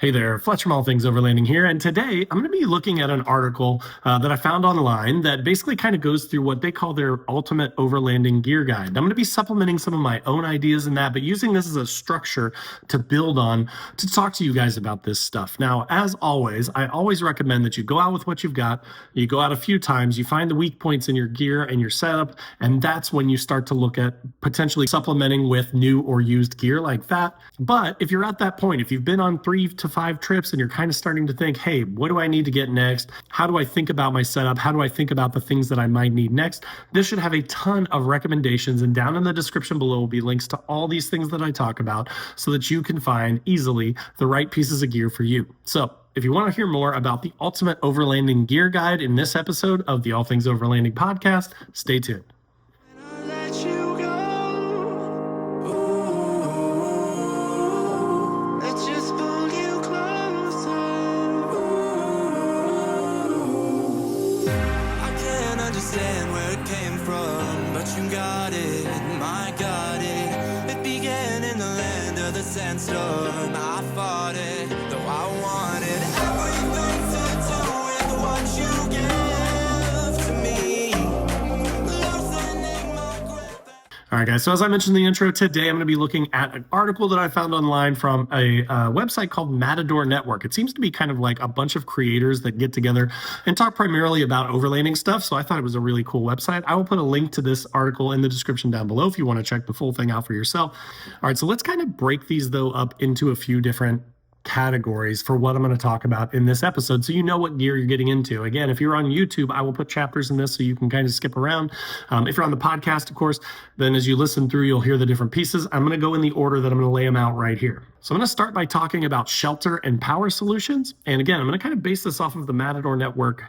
Hey there, Fletcher from All Things Overlanding here, and today I'm going to be looking at an article that I found online that basically kind of goes through what they call their ultimate overlanding gear guide. I'm going to be supplementing some of my own ideas in that, but using this as a structure to build on to talk to you guys about this stuff. Now, as always, I always recommend that you go out with what you've got, you go out a few times, you find the weak points in your gear and your setup, and that's when you start to look at potentially supplementing with new or used gear like that. But if you're at that point, if you've been on 3 to 5 trips and you're kind of starting to think, hey, what do I need to get next? How do I think about my setup? How do I think about the things that I might need next? This should have a ton of recommendations, and down in the description below will be links to all these things that I talk about so that you can find easily the right pieces of gear for you. So if you want to hear more about the ultimate overlanding gear guide in this episode of the All Things Overlanding podcast, stay tuned. Understand where it came from, but you got it, my got it. It began in the land of the sandstorm. I fought it, though I wanted everything to do with what you give to me. Loosening my grip. All right, guys. So as I mentioned in the intro, today I'm going to be looking at an article that I found online from a website called Matador Network. It seems to be kind of like a bunch of creators that get together and talk primarily about overlanding stuff. So I thought it was a really cool website. I will put a link to this article in the description down below if you want to check the full thing out for yourself. All right, so let's kind of break these though up into a few different categories for what I'm going to talk about in this episode, so you know what gear you're getting into. Again, if you're on YouTube, I will put chapters in this so you can kind of skip around. If you're on the podcast, of course, then as you listen through, you'll hear the different pieces. I'm going to go in the order that I'm going to lay them out right here. So I'm going to start by talking about shelter and power solutions. And again, I'm going to kind of base this off of the Matador Network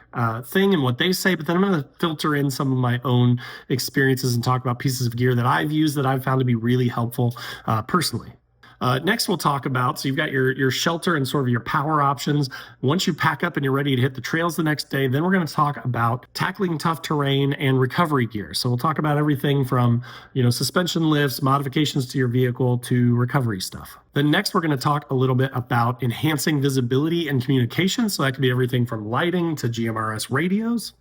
thing and what they say, but then I'm going to filter in some of my own experiences and talk about pieces of gear that I've used that I've found to be really helpful personally. Next, we'll talk about, so you've got your shelter and sort of your power options. Once you pack up and you're ready to hit the trails the next day, then we're going to talk about tackling tough terrain and recovery gear. So we'll talk about everything from, suspension lifts, modifications to your vehicle, to recovery stuff. Then next, we're going to talk a little bit about enhancing visibility and communication. So that could be everything from lighting to GMRS radios.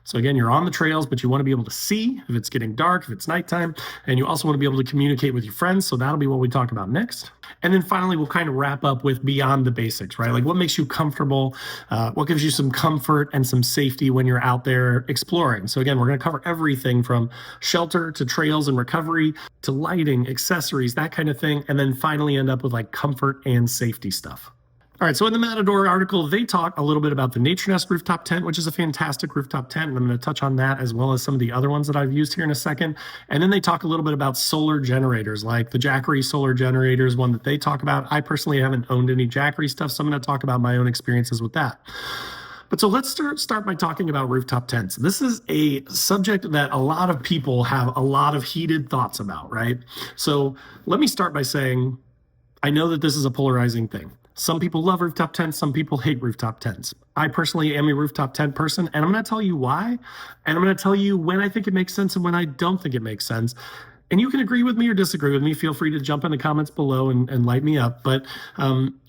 So again, you're on the trails, but you want to be able to see if it's getting dark, if it's nighttime, and you also want to be able to communicate with your friends. So that'll be what we talk about next. And then finally, we'll kind of wrap up with beyond the basics, right? Like what makes you comfortable, what gives you some comfort and some safety when you're out there exploring. So again, we're going to cover everything from shelter to trails and recovery to lighting, accessories, that kind of thing. And then finally end up with like comfort and safety stuff. All right, so in the Matador article, they talk a little bit about the Nature Nest rooftop tent, which is a fantastic rooftop tent, and I'm going to touch on that as well as some of the other ones that I've used here in a second. And then they talk a little bit about solar generators, like the Jackery solar generator is one that they talk about. I personally haven't owned any Jackery stuff, so I'm going to talk about my own experiences with that. But so let's start by talking about rooftop tents. This is a subject that a lot of people have a lot of heated thoughts about, right? So let me start by saying, I know that this is a polarizing thing. Some people love rooftop tents. Some people hate rooftop tents. I personally am a rooftop tent person, and I'm going to tell you why. And I'm going to tell you when I think it makes sense and when I don't think it makes sense. And you can agree with me or disagree with me. Feel free to jump in the comments below and light me up. But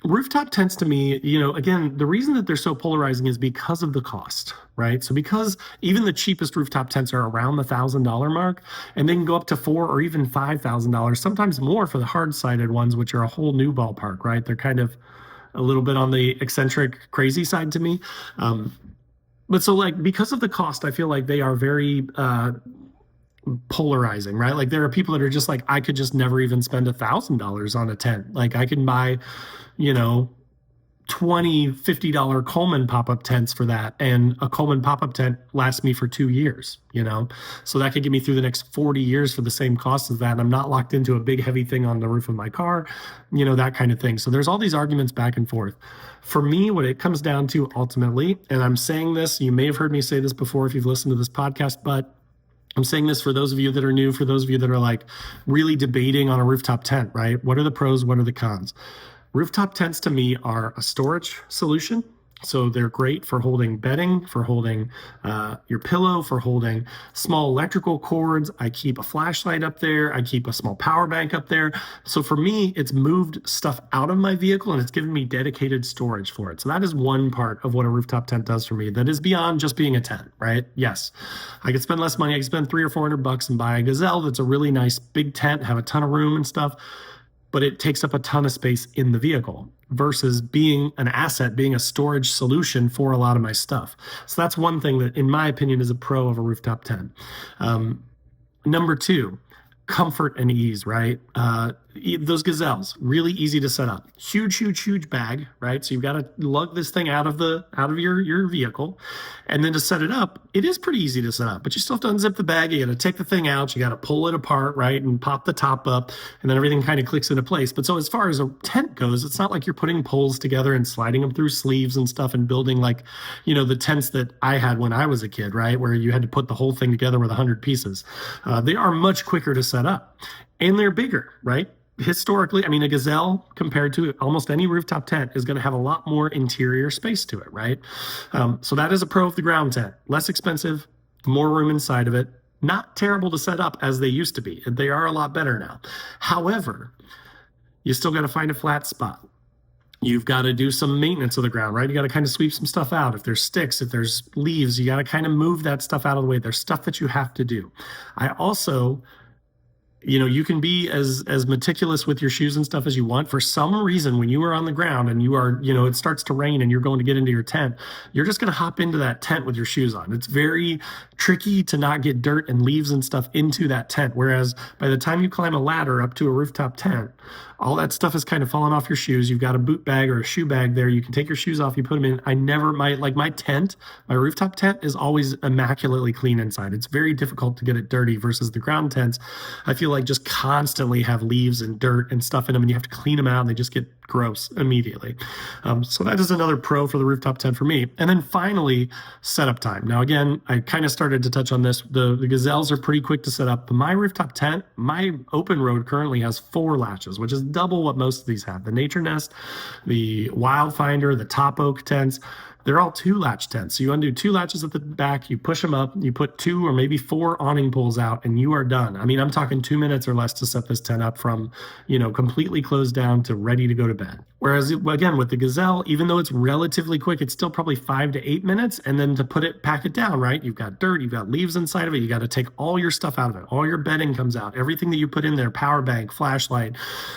rooftop tents to me, again, the reason that they're so polarizing is because of the cost, right? So because even the cheapest rooftop tents are around the $1,000 mark, and they can go up to $4,000 or even $5,000, sometimes more for the hard-sided ones, which are a whole new ballpark, right? They're kind of a little bit on the eccentric, crazy side to me. But so because of the cost, I feel like they are very polarizing, right? Like there are people that are just like, I could just never even spend $1,000 on a tent. Like I can buy, $20, $50 Coleman pop-up tents for that. And a Coleman pop-up tent lasts me for 2 years, So that could get me through the next 40 years for the same cost as that. And I'm not locked into a big heavy thing on the roof of my car, that kind of thing. So there's all these arguments back and forth. For me, what it comes down to ultimately, and I'm saying this, you may have heard me say this before if you've listened to this podcast, but I'm saying this for those of you that are new, for those of you that are like really debating on a rooftop tent, right? What are the pros? What are the cons? Rooftop tents to me are a storage solution So they're great for holding bedding, for holding your pillow, for holding small electrical cords. I keep a flashlight up there. I keep a small power bank up there. So for me, it's moved stuff out of my vehicle and it's given me dedicated storage for it. So that is one part of what a rooftop tent does for me that is beyond just being a tent, right? Yes, I could spend less money. I could spend $300 or $400 and buy a Gazelle that's a really nice big tent, have a ton of room and stuff, but it takes up a ton of space in the vehicle versus being an asset, being a storage solution for a lot of my stuff. So that's one thing that, in my opinion, is a pro of a rooftop tent. Number two, comfort and ease, right? Those Gazelles, really easy to set up. Huge bag, right? So you've got to lug this thing out of your vehicle. And then to set it up, it is pretty easy to set up, but you still have to unzip the bag. You got to take the thing out. You got to pull it apart, right? And pop the top up, and then everything kind of clicks into place. But so as far as a tent goes, it's not like you're putting poles together and sliding them through sleeves and stuff and building like, the tents that I had when I was a kid, right? Where you had to put the whole thing together with 100 pieces. They are much quicker to set up, and they're bigger, right? Historically, I mean, a Gazelle compared to almost any rooftop tent is going to have a lot more interior space to it, right? So that is a pro of the ground tent. Less expensive, more room inside of it. Not terrible to set up as they used to be. They are a lot better now. However, you still got to find a flat spot. You've got to do some maintenance of the ground, right? You got to kind of sweep some stuff out. If there's sticks, if there's leaves, you got to kind of move that stuff out of the way. There's stuff that you have to do. I also, you can be as meticulous with your shoes and stuff as you want. For some reason, when you are on the ground and you are, it starts to rain and you're going to get into your tent, you're just going to hop into that tent with your shoes on. It's very tricky to not get dirt and leaves and stuff into that tent. Whereas by the time you climb a ladder up to a rooftop tent, all that stuff is kind of falling off your shoes. You've got a boot bag or a shoe bag there. You can take your shoes off, you put them in. My tent, my rooftop tent is always immaculately clean inside. It's very difficult to get it dirty versus the ground tents. I feel like just constantly have leaves and dirt and stuff in them, and you have to clean them out and they just get gross immediately. So that is another pro for the rooftop tent for me. And then finally, setup time. Now, again, I kind of started to touch on this. The Gazelles are pretty quick to set up. But my rooftop tent, my open road currently has 4 latches, which is double what most of these have. The Nature Nest, the Wildfinder, the Top Oak tents, they're all 2-latch tents. So you undo 2 latches at the back, you push them up, you put 2 or maybe 4 awning poles out, and you are done. I mean, I'm talking 2 minutes or less to set this tent up from, completely closed down to ready to go to bed. Whereas, again, with the Gazelle, even though it's relatively quick, it's still probably 5 to 8 minutes. And then to pack it down, right? You've got dirt, you've got leaves inside of it. You got to take all your stuff out of it. All your bedding comes out. Everything that you put in there, power bank, flashlight,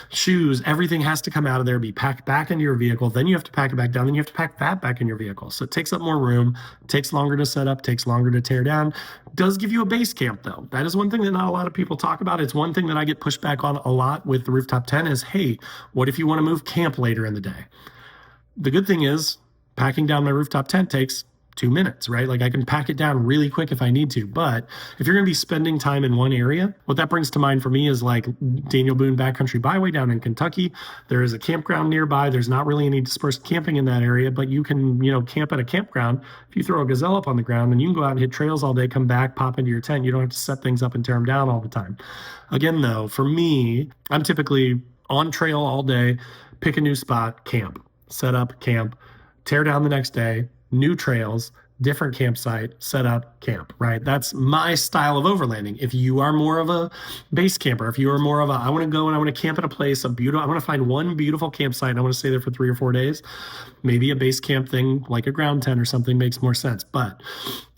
shoes, everything has to come out of there, be packed back into your vehicle. Then you have to pack it back down. Then you have to pack that back in your vehicle. So it takes up more room, takes longer to set up, takes longer to tear down. Does give you a base camp, though. That is one thing that not a lot of people talk about. It's one thing that I get pushed back on a lot with the rooftop tent is, hey, what if you want to move camp later in the day? The good thing is packing down my rooftop tent takes 2 minutes, right? Like I can pack it down really quick if I need to. But if you're going to be spending time in one area, what that brings to mind for me is like Daniel Boone Backcountry Byway down in Kentucky. There is a campground nearby. There's not really any dispersed camping in that area, but you can, camp at a campground. If you throw a Gazelle up on the ground, and you can go out and hit trails all day, come back, pop into your tent. You don't have to set things up and tear them down all the time. Again, though, for me, I'm typically on trail all day, pick a new spot, camp, set up, camp, tear down the next day, new trails, different campsite, set up, camp, right? That's my style of overlanding. If you are more of a base camper, if you are more of I want to go and I want to camp at a place, I want to find one beautiful campsite and I want to stay there for 3 or 4 days, maybe a base camp thing like a ground tent or something makes more sense. But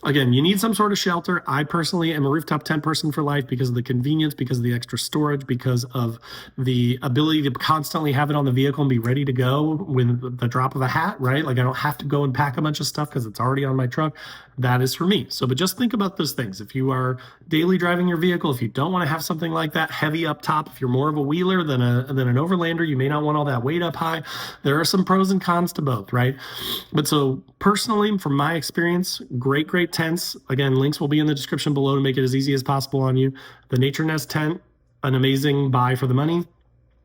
again, you need some sort of shelter. I personally am a rooftop tent person for life because of the convenience, because of the extra storage, because of the ability to constantly have it on the vehicle and be ready to go with the drop of a hat, right? Like I don't have to go and pack a bunch of stuff because it's already on my truck. That is for me. So, but just think about those things. If you are daily driving your vehicle, if you don't want to have something like that heavy up top, if you're more of a wheeler than an overlander, you may not want all that weight up high. There are some pros and cons to both, right? But so personally, from my experience, great tents. Again, links will be in the description below to make it as easy as possible on you. The Nature Nest tent, an amazing buy for the money.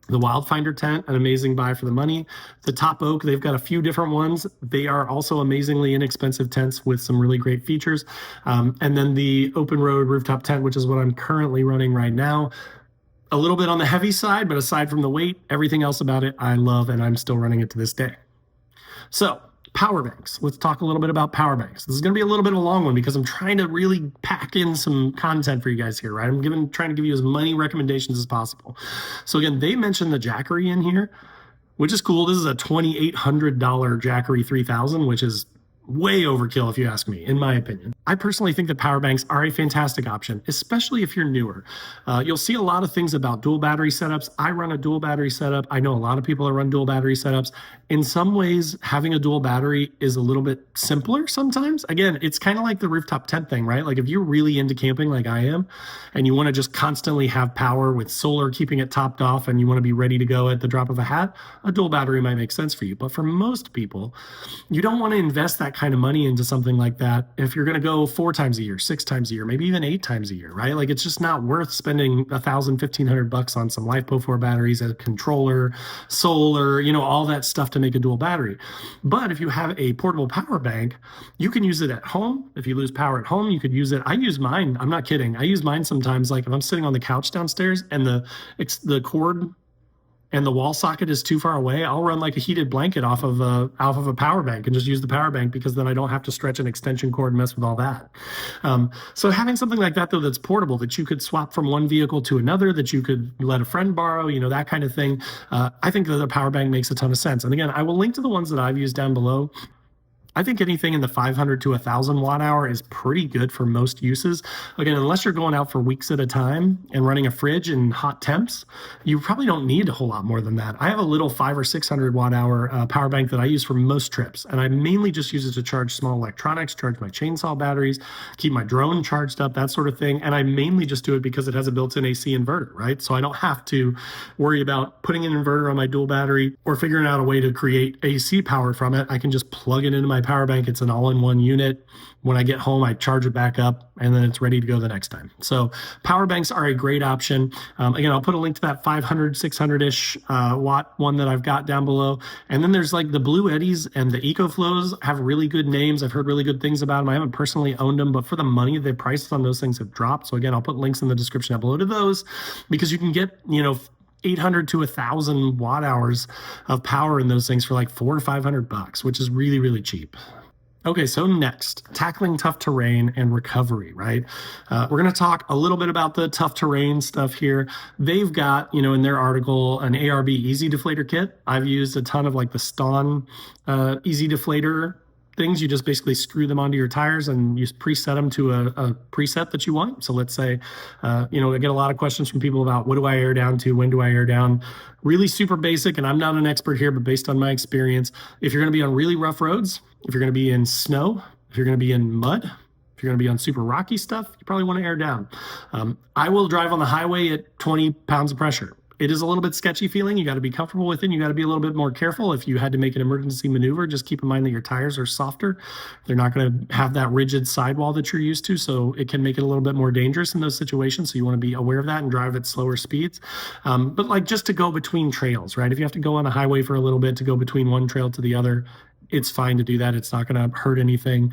The Wildfinder tent, an amazing buy for the money. The Top Oak, they've got a few different ones. They are also amazingly inexpensive tents with some really great features. And then the Open Road rooftop tent, which is what I'm currently running right now. A little bit on the heavy side, but aside from the weight, everything else about it I love, and I'm still running it to this day. So Power banks. Let's talk a little bit about power banks. This is going to be a little bit of a long one because I'm trying to really pack in some content for you guys here, right? Trying to give you as many recommendations as possible. So again, they mentioned the Jackery in here, which is cool. This is a $2,800 Jackery 3000, which is way overkill if you ask me, in my opinion. I personally think that power banks are a fantastic option, especially if you're newer. You'll see a lot of things about dual battery setups. I run a dual battery setup. I know a lot of people that run dual battery setups. In some ways, having a dual battery is a little bit simpler sometimes. Again, it's kind of like the rooftop tent thing, right? Like if you're really into camping like I am, and you want to just constantly have power with solar keeping it topped off, and you want to be ready to go at the drop of a hat, a dual battery might make sense for you. But for most people, you don't want to invest that kind of money into something like that if you're going to go 4 times a year, 6 times a year, maybe even 8 times a year, right? Like it's just not worth spending $1,000, $1,500 on some LiFePo4 batteries, a controller, solar, all that stuff to make a dual battery. But if you have a portable power bank, you can use it at home. If you lose power at home, you could use it. I use mine. I'm not kidding. I use mine sometimes. Like if I'm sitting on the couch downstairs and the cord and the wall socket is too far away, I'll run like a heated blanket off of a power bank and just use the power bank because then I don't have to stretch an extension cord and mess with all that. So having something like that though that's portable, that you could swap from one vehicle to another, that you could let a friend borrow, that kind of thing, I think that the power bank makes a ton of sense. And again, I will link to the ones that I've used down below. I think anything in the 500 to 1,000 watt hour is pretty good for most uses. Again, unless you're going out for weeks at a time and running a fridge in hot temps, you probably don't need a whole lot more than that. I have a little 500 or 600 watt hour power bank that I use for most trips, and I mainly just use it to charge small electronics, charge my chainsaw batteries, keep my drone charged up, that sort of thing. And I mainly just do it because it has a built-in AC inverter, right? So I don't have to worry about putting an inverter on my dual battery or figuring out a way to create AC power from it. I can just plug it into my power bank. It's an all-in-one unit. When I get home, I charge it back up and then it's ready to go the next time. So power banks are a great option. Again, I'll put a link to that 500, 600-ish watt one that I've got down below. And then there's like the Blue Eddies and the EcoFlows have really good names. I've heard really good things about them. I haven't personally owned them, but for the money, the prices on those things have dropped. So again, I'll put links in the description down below to those because you can get, 800 to 1,000 watt hours of power in those things for like $400 to $500, which is really, really cheap. Okay, so next, tackling tough terrain and recovery, right? We're going to talk a little bit about the tough terrain stuff here. They've got, in their article, an ARB easy deflator kit. I've used a ton of like the Ston easy deflator things. You just basically screw them onto your tires and you preset them to a preset that you want. So let's say, I get a lot of questions from people about what do I air down to? When do I air down? Really super basic. And I'm not an expert here, but based on my experience, if you're going to be on really rough roads, if you're going to be in snow, if you're going to be in mud, if you're going to be on super rocky stuff, you probably want to air down. I will drive on the highway at 20 pounds of pressure. It is a little bit sketchy feeling. You got to be comfortable with it. You got to be a little bit more careful. If you had to make an emergency maneuver, just keep in mind that your tires are softer. They're not going to have that rigid sidewall that you're used to, so it can make it a little bit more dangerous in those situations. So you want to be aware of that and drive at slower speeds. But like just to go between trails, right? If you have to go on a highway for a little bit to go between one trail to the other, it's fine to do that. It's not going to hurt anything.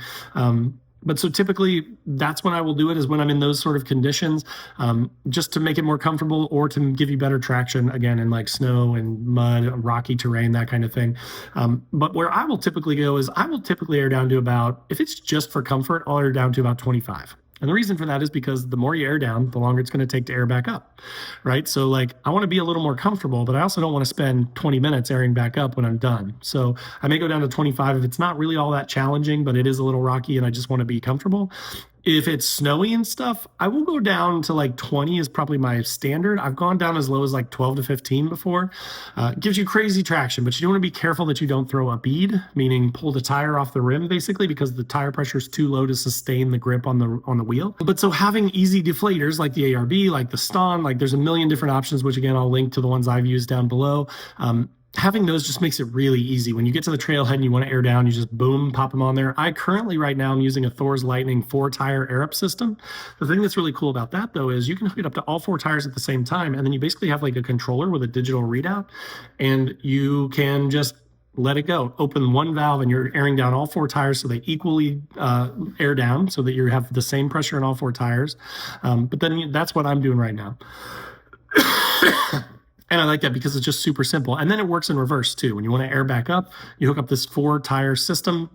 But so typically that's when I will do it, is when I'm in those sort of conditions, just to make it more comfortable or to give you better traction, again, in like snow and mud, rocky terrain, that kind of thing. But where I will typically go is I will typically air down to about, if it's just for comfort, I'll air down to about 25. And the reason for that is because the more you air down, the longer it's going to take to air back up, right? So like I want to be a little more comfortable, but I also don't want to spend 20 minutes airing back up when I'm done. So I may go down to 25 if it's not really all that challenging, but it is a little rocky and I just want to be comfortable. If it's snowy and stuff, I will go down to like 20 is probably my standard. I've gone down as low as like 12 to 15 before. It gives you crazy traction, but you want to be careful that you don't throw a bead, meaning pull the tire off the rim basically, because the tire pressure is too low to sustain the grip on the wheel. But so having easy deflators like the ARB, like the Ston, like there's a million different options, which again, I'll link to the ones I've used down below. Having those just makes it really easy. When you get to the trailhead and you want to air down, you just boom, pop them on there. I currently right now I'm using a Thor's Lightning 4-tire air up system. The thing that's really cool about that though is you can hook it up to all 4 tires at the same time, and then you basically have like a controller with a digital readout, and you can just let it go. Open one valve and you're airing down all 4 tires so they equally air down, so that you have the same pressure in all 4 tires. But then that's what I'm doing right now. And I like that because it's just super simple. And then it works in reverse too. When you want to air back up, you hook up this 4-tire system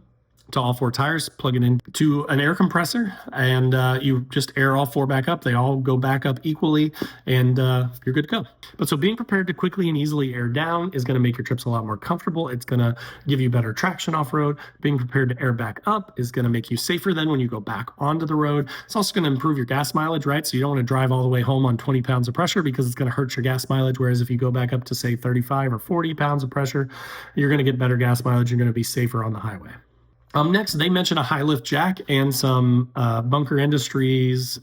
to all 4 tires, plug it into an air compressor, and you just air all 4 back up. They all go back up equally, and you're good to go. But so being prepared to quickly and easily air down is going to make your trips a lot more comfortable. It's going to give you better traction off-road. Being prepared to air back up is going to make you safer then when you go back onto the road. It's also going to improve your gas mileage, right? So you don't want to drive all the way home on 20 pounds of pressure because it's going to hurt your gas mileage. Whereas if you go back up to, say, 35 or 40 pounds of pressure, you're going to get better gas mileage. You're going to be safer on the highway. Next, they mention a high lift jack and some Bunker Industries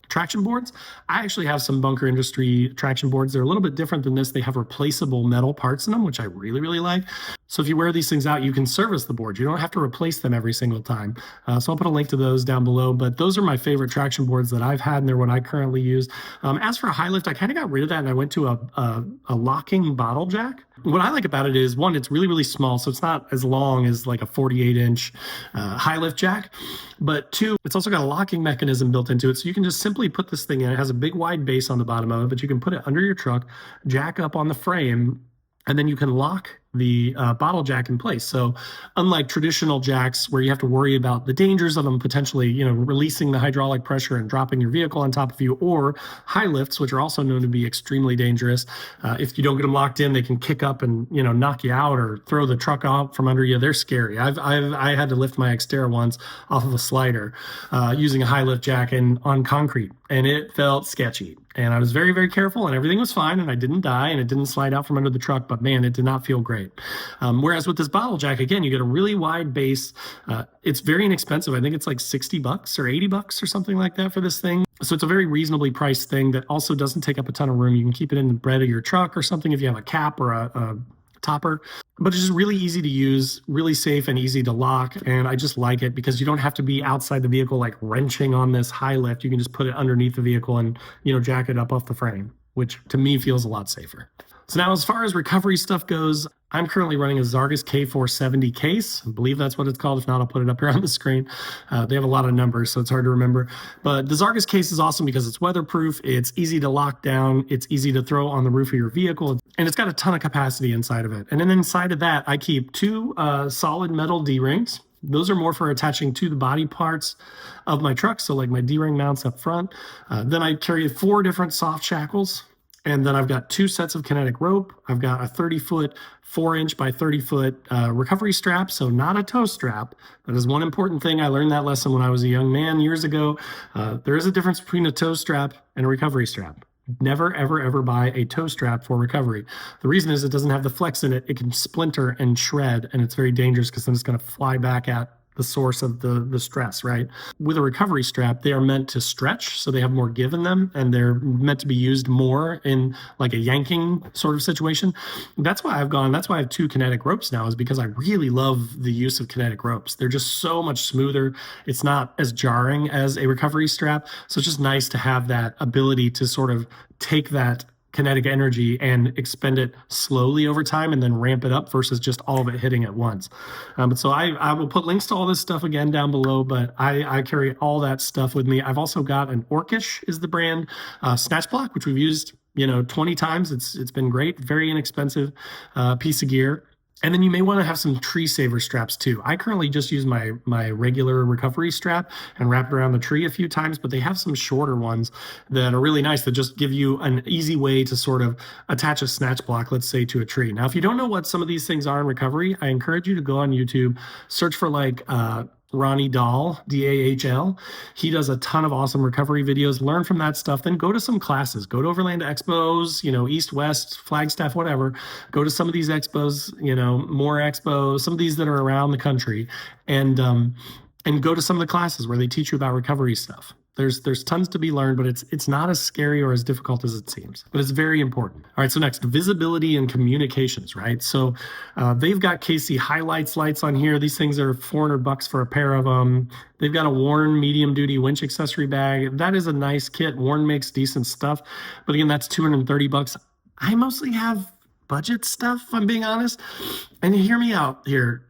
traction boards. I actually have some Bunker Industry traction boards. They're a little bit different than this. They have replaceable metal parts in them, which I really, really like. So if you wear these things out, you can service the board. You don't have to replace them every single time. So I'll put a link to those down below, but those are my favorite traction boards that I've had, and they're what I currently use. As for a high lift, I kind of got rid of that, and I went to a locking bottle jack. What I like about it is, one, it's really, really small, so it's not as long as like a 48-inch high lift jack. But two, it's also got a locking mechanism built into it, so you can just simply put this thing in. It has a big wide base on the bottom of it, but you can put it under your truck, jack up on the frame, and then you can lock the bottle jack in place. So unlike traditional jacks where you have to worry about the dangers of them potentially, releasing the hydraulic pressure and dropping your vehicle on top of you, or high lifts, which are also known to be extremely dangerous. If you don't get them locked in, they can kick up and, knock you out or throw the truck out from under you. They're scary. I had to lift my Xterra once off of a slider using a high lift jack on concrete, and it felt sketchy. And I was very, very careful, and everything was fine, and I didn't die, and it didn't slide out from under the truck, but man, it did not feel great. Whereas with this bottle jack, again, you get a really wide base. It's very inexpensive. I think it's like $60 or $80 or something like that for this thing. So it's a very reasonably priced thing that also doesn't take up a ton of room. You can keep it in the bed of your truck or something if you have a cap or a topper, but it's just really easy to use, really safe and easy to lock. And I just like it because you don't have to be outside the vehicle, like wrenching on this high lift. You can just put it underneath the vehicle and, jack it up off the frame, which to me feels a lot safer. So now as far as recovery stuff goes, I'm currently running a Zargus K470 case. I believe that's what it's called. If not, I'll put it up here on the screen. They have a lot of numbers, so it's hard to remember. But the Zargus case is awesome because it's weatherproof, it's easy to lock down, it's easy to throw on the roof of your vehicle, and it's got a ton of capacity inside of it. And then inside of that, I keep 2 solid metal D-rings. Those are more for attaching to the body parts of my truck, so like my D-ring mounts up front. Then I carry 4 different soft shackles. And then I've got 2 sets of kinetic rope. I've got a 30-foot, 4-inch by 30-foot recovery strap, so not a tow strap. That is one important thing. I learned that lesson when I was a young man years ago. There is a difference between a tow strap and a recovery strap. Never, ever, ever buy a tow strap for recovery. The reason is it doesn't have the flex in it. It can splinter and shred, and it's very dangerous because then it's going to fly back at the source of the stress, right? With a recovery strap, they are meant to stretch, so they have more give in them, and they're meant to be used more in like a yanking sort of situation. That's why I have 2 kinetic ropes now, is because I really love the use of kinetic ropes. They're just so much smoother. It's not as jarring as a recovery strap, so it's just nice to have that ability to sort of take that kinetic energy and expend it slowly over time and then ramp it up versus just all of it hitting at once. So I will put links to all this stuff again down below, but I carry all that stuff with me. I've also got an Orcish is the brand snatch block, which we've used 20 times. It's been great, very inexpensive piece of gear. And then you may want to have some tree saver straps too. I currently just use my regular recovery strap and wrap it around the tree a few times, but they have some shorter ones that are really nice that just give you an easy way to sort of attach a snatch block, let's say, to a tree. Now, if you don't know what some of these things are in recovery, I encourage you to go on YouTube, search for Ronnie Dahl, D-A-H-L. He does a ton of awesome recovery videos. Learn from that stuff. Then go to some classes. Go to Overland Expos, East, West, Flagstaff, whatever. Go to some of these expos, more expos, some of these that are around the country, and go to some of the classes where they teach you about recovery stuff. There's tons to be learned, but it's not as scary or as difficult as it seems, but it's very important. All right, so next, visibility and communications, right? So they've got KC highlights lights on here. These things are $400 for a pair of them. They've got a Warn medium duty winch accessory bag. That is a nice kit. Warn makes decent stuff, but again, that's $230. I mostly have budget stuff, if I'm being honest. And hear me out here.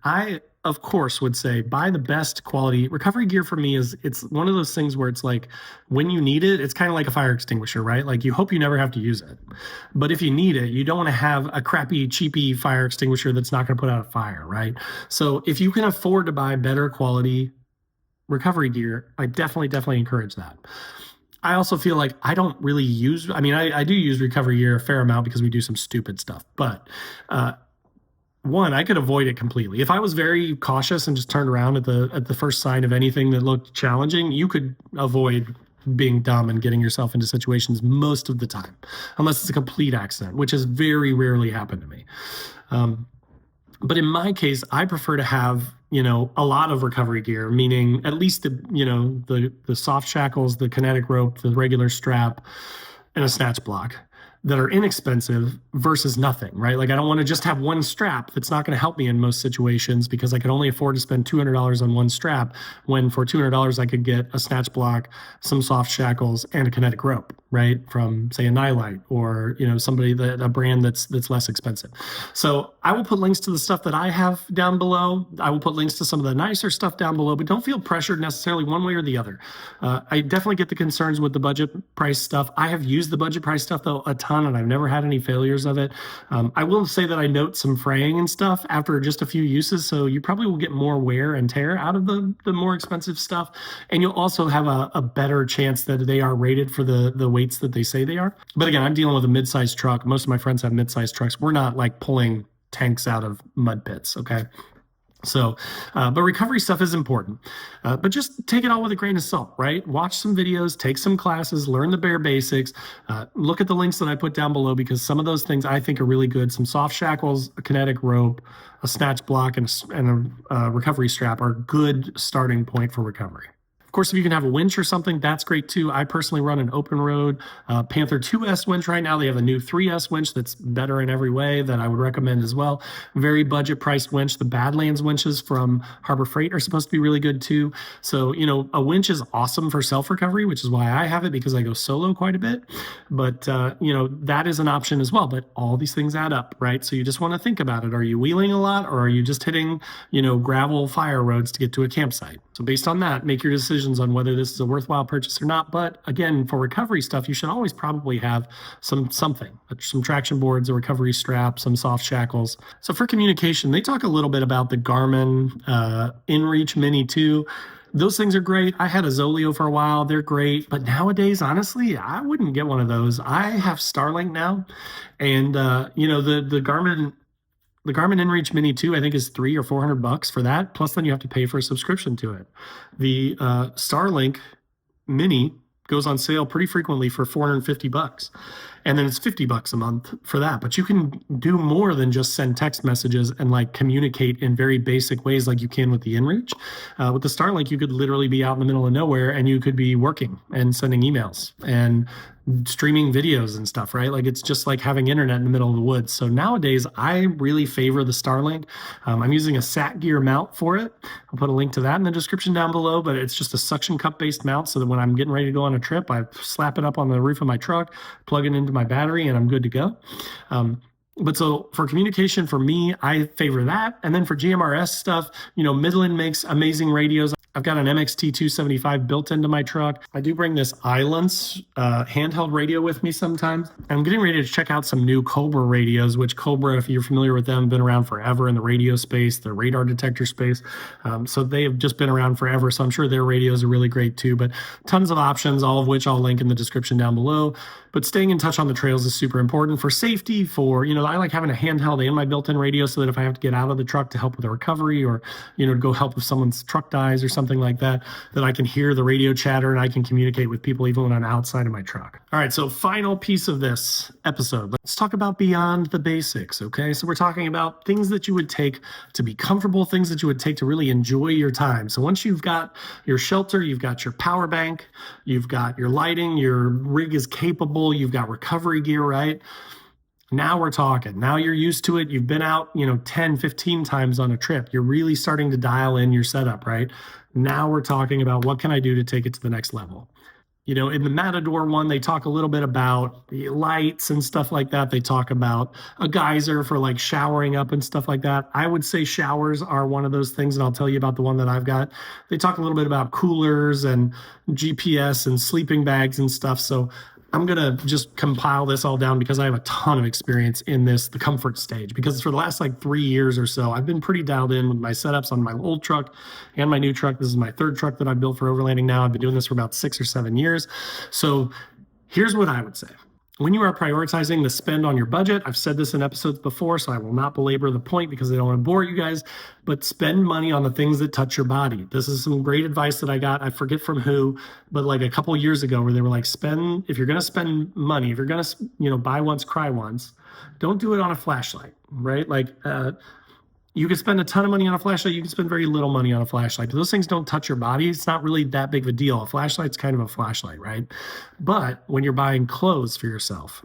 of course, would say buy the best quality recovery gear. For me, is it's one of those things where it's like when you need it, it's kind of like a fire extinguisher, right? Like you hope you never have to use it, but if you need it, you don't want to have a crappy cheapy fire extinguisher that's not going to put out a fire, right? So if you can afford to buy better quality recovery gear, I definitely encourage that. I also feel like I don't really use, I mean, I do use recovery gear a fair amount because we do some stupid stuff, but one, I could avoid it completely. If I was very cautious and just turned around at the first sign of anything that looked challenging, you could avoid being dumb and getting yourself into situations most of the time, unless it's a complete accident, which has very rarely happened to me. But in my case, I prefer to have, a lot of recovery gear, meaning at least the soft shackles, the kinetic rope, the regular strap, and a snatch block that are inexpensive versus nothing, right? Like I don't want to just have one strap that's not going to help me in most situations because I could only afford to spend $200 on one strap when for $200 I could get a snatch block, some soft shackles, and a kinetic rope, right? From say a Nylite or, a brand that's less expensive. So I will put links to the stuff that I have down below. I will put links to some of the nicer stuff down below, but don't feel pressured necessarily one way or the other. I definitely get the concerns with the budget price stuff. I have used the budget price stuff though a ton, and I've never had any failures of it. I will say that I note some fraying and stuff after just a few uses, so you probably will get more wear and tear out of the more expensive stuff, and you'll also have a better chance that they are rated for the weights that they say they are. But again, I'm dealing with a mid-sized truck. Most of my friends have mid-sized trucks. We're not like pulling tanks out of mud pits, okay? So, but recovery stuff is important, but just take it all with a grain of salt, right? Watch some videos, take some classes, learn the bare basics, look at the links that I put down below because some of those things I think are really good. Some soft shackles, a kinetic rope, a snatch block, and a recovery strap are good starting point for recovery. Of course, if you can have a winch or something, that's great too. I personally run an open road Panther 2S winch right now. They have a new 3S winch that's better in every way that I would recommend as well. Very budget priced winch. The Badlands winches from Harbor Freight are supposed to be really good too. So, a winch is awesome for self-recovery, which is why I have it because I go solo quite a bit. But, that is an option as well. But all these things add up, right? So you just want to think about it. Are you wheeling a lot or are you just hitting, gravel fire roads to get to a campsite? So based on that, make your decision on whether this is a worthwhile purchase or not. But again, for recovery stuff, you should always probably have some traction boards, a recovery strap, some soft shackles. So for communication, they talk a little bit about the Garmin InReach Mini 2. Those things are great. I had a Zoleo for a while. They're great. But nowadays, honestly, I wouldn't get one of those. I have Starlink now. And, the Garmin InReach Mini 2, I think, is $300 or $400 for that. Plus, then you have to pay for a subscription to it. The Starlink Mini goes on sale pretty frequently for $450, and then it's $50 a month for that. But you can do more than just send text messages and like communicate in very basic ways like you can with the InReach. With the Starlink, you could literally be out in the middle of nowhere and you could be working and sending emails and streaming videos and stuff, right? Like it's just like having internet in the middle of the woods. So nowadays, I really favor the Starlink. I'm using a Sat Gear mount for it. I'll put a link to that in the description down below, but it's just a suction cup based mount so that when I'm getting ready to go on a trip, I slap it up on the roof of my truck, plug it into my battery, and I'm good to go. But so for communication, for me, I favor that. And then for GMRS stuff, Midland makes amazing radios. I've got an MXT 275 built into my truck. I do bring this Islands handheld radio with me sometimes. I'm getting ready to check out some new Cobra radios, which Cobra, if you're familiar with them, have been around forever in the radio space, the radar detector space. So they have just been around forever. So I'm sure their radios are really great too. But tons of options, all of which I'll link in the description down below. But staying in touch on the trails is super important for safety, I like having a handheld and my built-in radio so that if I have to get out of the truck to help with a recovery or, to go help if someone's truck dies or something like that I can hear the radio chatter and I can communicate with people even when I'm outside of my truck. All right, so final piece of this episode. Let's talk about beyond the basics, okay? So we're talking about things that you would take to be comfortable, things that you would take to really enjoy your time. So once you've got your shelter, you've got your power bank, you've got your lighting, your rig is capable, you've got recovery gear, right? Now we're talking. Now you're used to it. You've been out, 10, 15 times on a trip. You're really starting to dial in your setup, right? Now we're talking about what can I do to take it to the next level? In the Matador one, they talk a little bit about the lights and stuff like that. They talk about a geyser for like showering up and stuff like that. I would say showers are one of those things, and I'll tell you about the one that I've got. They talk a little bit about coolers and GPS and sleeping bags and stuff. So I'm going to just compile this all down because I have a ton of experience in the comfort stage. Because for the last like 3 years or so, I've been pretty dialed in with my setups on my old truck and my new truck. This is my third truck that I built for overlanding now. I've been doing this for about 6 or 7 years. So here's what I would say. When you are prioritizing the spend on your budget, I've said this in episodes before, so I will not belabor the point because I don't want to bore you guys, but spend money on the things that touch your body. This is some great advice that I got. I forget from who, but like a couple years ago where they were like, if you're going to spend money, if you're going to, buy once, cry once, don't do it on a flashlight, right? You can spend a ton of money on a flashlight. You can spend very little money on a flashlight. But those things don't touch your body. It's not really that big of a deal. A flashlight's kind of a flashlight, right? But when you're buying clothes for yourself,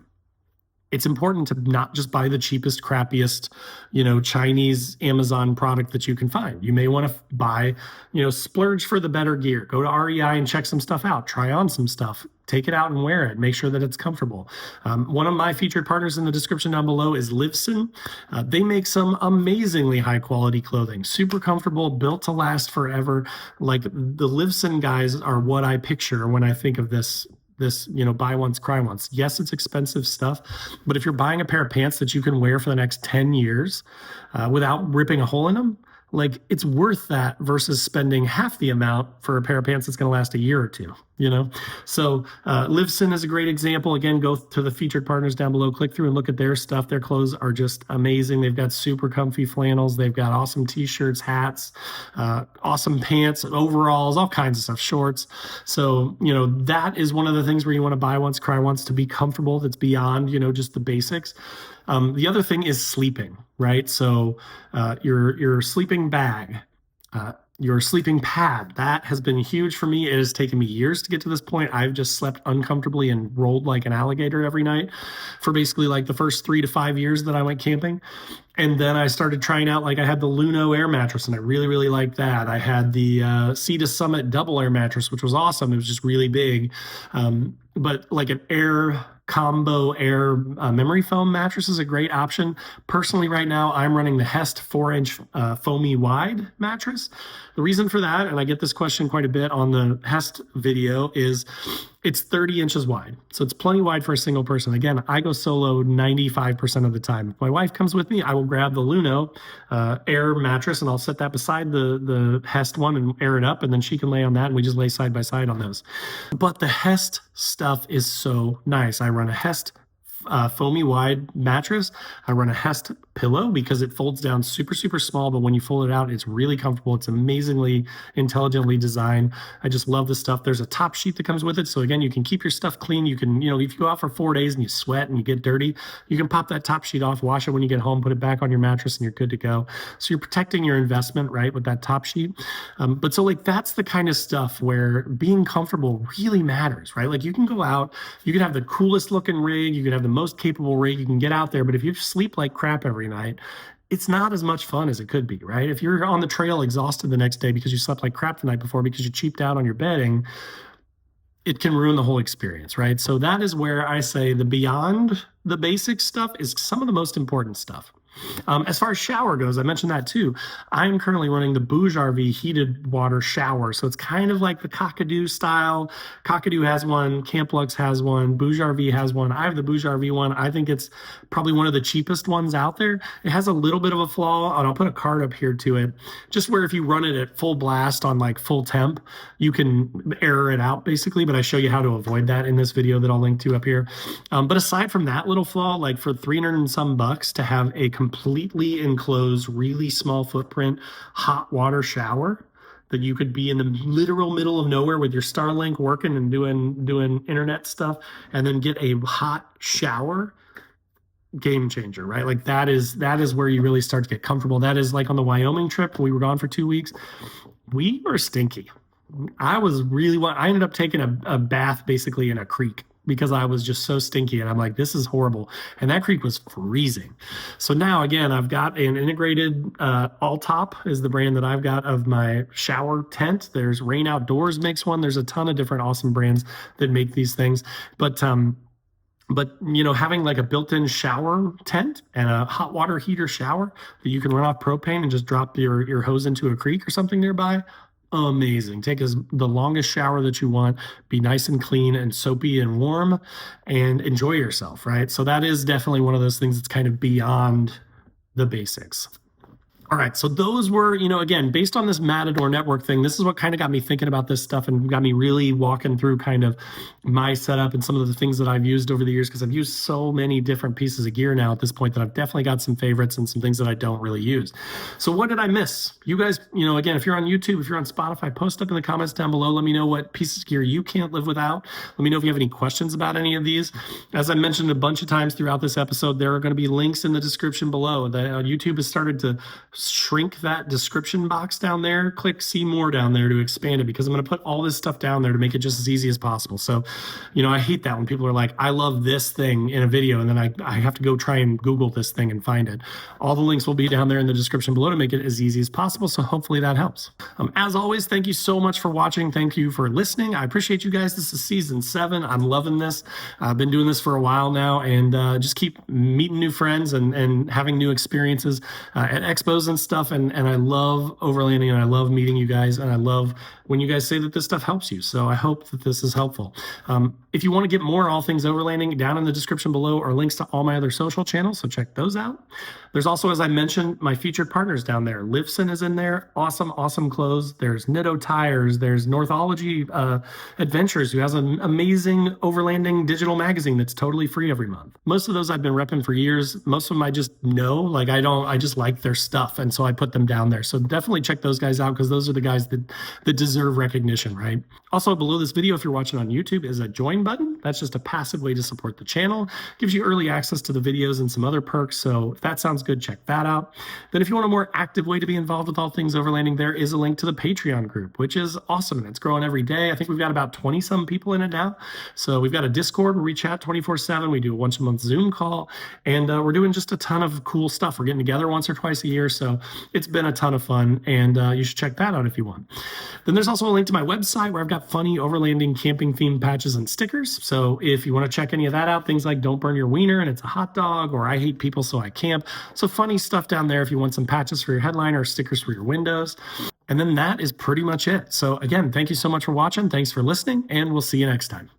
it's important to not just buy the cheapest, crappiest, Chinese Amazon product that you can find. You may want to buy, splurge for the better gear. Go to REI and check some stuff out. Try on some stuff. Take it out and wear it. Make sure that it's comfortable. One of my featured partners in the description down below is Livson. They make some amazingly high quality clothing, super comfortable, built to last forever. Like the Livson guys are what I picture when I think of this, buy once, cry once. Yes, it's expensive stuff, but if you're buying a pair of pants that you can wear for the next 10 years without ripping a hole in them, like it's worth that versus spending half the amount for a pair of pants that's going to last a year or two, So Livson is a great example. Again, go to the featured partners down below, click through and look at their stuff. Their clothes are just amazing. They've got super comfy flannels. They've got awesome t-shirts, hats, awesome pants, overalls, all kinds of stuff, shorts. So, that is one of the things where you want to buy once, cry once to be comfortable. That's beyond, just the basics. The other thing is sleeping, right? So your sleeping bag, your sleeping pad, that has been huge for me. It has taken me years to get to this point. I've just slept uncomfortably and rolled like an alligator every night for basically like the first 3 to 5 years that I went camping. And then I started trying out, like I had the Luno air mattress and I really, really liked that. I had the Sea to Summit double air mattress, which was awesome. It was just really big. But like an air combo air memory foam mattress is a great option. Personally, right now, I'm running the Hest 4-inch foamy wide mattress. The reason for that, and I get this question quite a bit on the Hest video, is it's 30 inches wide. So it's plenty wide for a single person. Again, I go solo 95% of the time. If my wife comes with me, I will grab the Luno air mattress and I'll set that beside the Hest one and air it up, and then she can lay on that and we just lay side by side on those. But the Hest stuff is so nice. I run a Hest foamy wide mattress. I run a Hest pillow because it folds down super, super small, but when you fold it out, it's really comfortable. It's amazingly intelligently designed. I just love the stuff. There's a top sheet that comes with it. So again, you can keep your stuff clean. You can, if you go out for 4 days and you sweat and you get dirty, you can pop that top sheet off, wash it when you get home, put it back on your mattress, and you're good to go. So you're protecting your investment, right, with that top sheet. But so like that's the kind of stuff where being comfortable really matters, right? Like you can go out, you can have the coolest looking rig, you can have the most capable rig, you can get out there, but if you sleep like crap every night, it's not as much fun as it could be, right? If you're on the trail exhausted the next day because you slept like crap the night before because you cheaped out on your bedding, it can ruin the whole experience, right? So that is where I say the beyond the basic stuff is some of the most important stuff. As far as shower goes, I mentioned that too. I'm currently running the Bouge RV heated water shower. So it's kind of like the Kakadu style. Kakadu has one, Camp Lux has one, Bouge RV has one. I have the Bouge RV one. I think it's probably one of the cheapest ones out there. It has a little bit of a flaw, and I'll put a card up here to it, just where if you run it at full blast on like full temp, you can air it out basically, but I show you how to avoid that in this video that I'll link to up here. But aside from that little flaw, like for 300 and some bucks to have a completely enclosed, really small footprint hot water shower that you could be in the literal middle of nowhere with your Starlink working and doing internet stuff, and then get a hot shower, game changer, right? Like that is where you really start to get comfortable. That is like on the Wyoming trip, we were gone for 2 weeks. We were stinky. I ended up taking a bath basically in a creek because I was just so stinky. And I'm like, this is horrible. And that creek was freezing. So now, again, I've got an integrated All Top is the brand that I've got of my shower tent. There's Rain Outdoors makes one. There's a ton of different awesome brands that make these things. But you know, having like a built-in shower tent and a hot water heater shower that you can run off propane and just drop your hose into a creek or something nearby, amazing. Take the longest shower that you want, be nice and clean and soapy and warm, and enjoy yourself, right? So that is definitely one of those things that's kind of beyond the basics. All right, so those were, you know, again, based on this Matador network thing, this is what kind of got me thinking about this stuff and got me really walking through kind of my setup and some of the things that I've used over the years, because I've used so many different pieces of gear now at this point that I've definitely got some favorites and some things that I don't really use. So what did I miss? You guys, you know, again, if you're on YouTube, if you're on Spotify, post up in the comments down below. Let me know what pieces of gear you can't live without. Let me know if you have any questions about any of these. As I mentioned a bunch of times throughout this episode, there are going to be links in the description below. YouTube has started to shrink that description box down there. Click see more down there to expand it, because I'm going to put all this stuff down there to make it just as easy as possible. So, you know, I hate that when people are like, I love this thing in a video, and then I have to go try and Google this thing and find it. All the links will be down there in the description below to make it as easy as possible. So hopefully that helps. As always, thank you so much for watching. Thank you for listening. I appreciate you guys. This is season 7. I'm loving this. I've been doing this for a while now, and just keep meeting new friends and having new experiences at expos and stuff. And I love overlanding, and I love meeting you guys, and I love when you guys say that this stuff helps you. So I hope that this is helpful. If you want to get more all things overlanding, down in the description below are links to all my other social channels, so check those out. There's also, as I mentioned, my featured partners down there. Lifson is in there. Awesome clothes. There's Nitto Tires. There's Northology Adventures, who has an amazing overlanding digital magazine that's totally free every month. Most of those I've been repping for years. Most of them I just know. Like, I just like their stuff, and so I put them down there. So definitely check those guys out, because those are the guys that deserve recognition, right? Also, below this video, if you're watching on YouTube, is a join button. That's just a passive way to support the channel. Gives you early access to the videos and some other perks. So if that sounds good, check that out. Then if you want a more active way to be involved with all things overlanding, there is a link to the Patreon group, which is awesome. It's growing every day. I think we've got about 20 some people in it now. So we've got a Discord where we chat 24/7. We do a once a month Zoom call, and we're doing just a ton of cool stuff. We're getting together once or twice a year. So it's been a ton of fun, and you should check that out if you want. Then there's also a link to my website where I've got funny overlanding camping themed patches and stickers. So if you want to check any of that out, things like don't burn your wiener and it's a hot dog, or I hate people so I camp. So funny stuff down there if you want some patches for your headline or stickers for your windows. And then that is pretty much it. So again, thank you so much for watching. Thanks for listening, and we'll see you next time.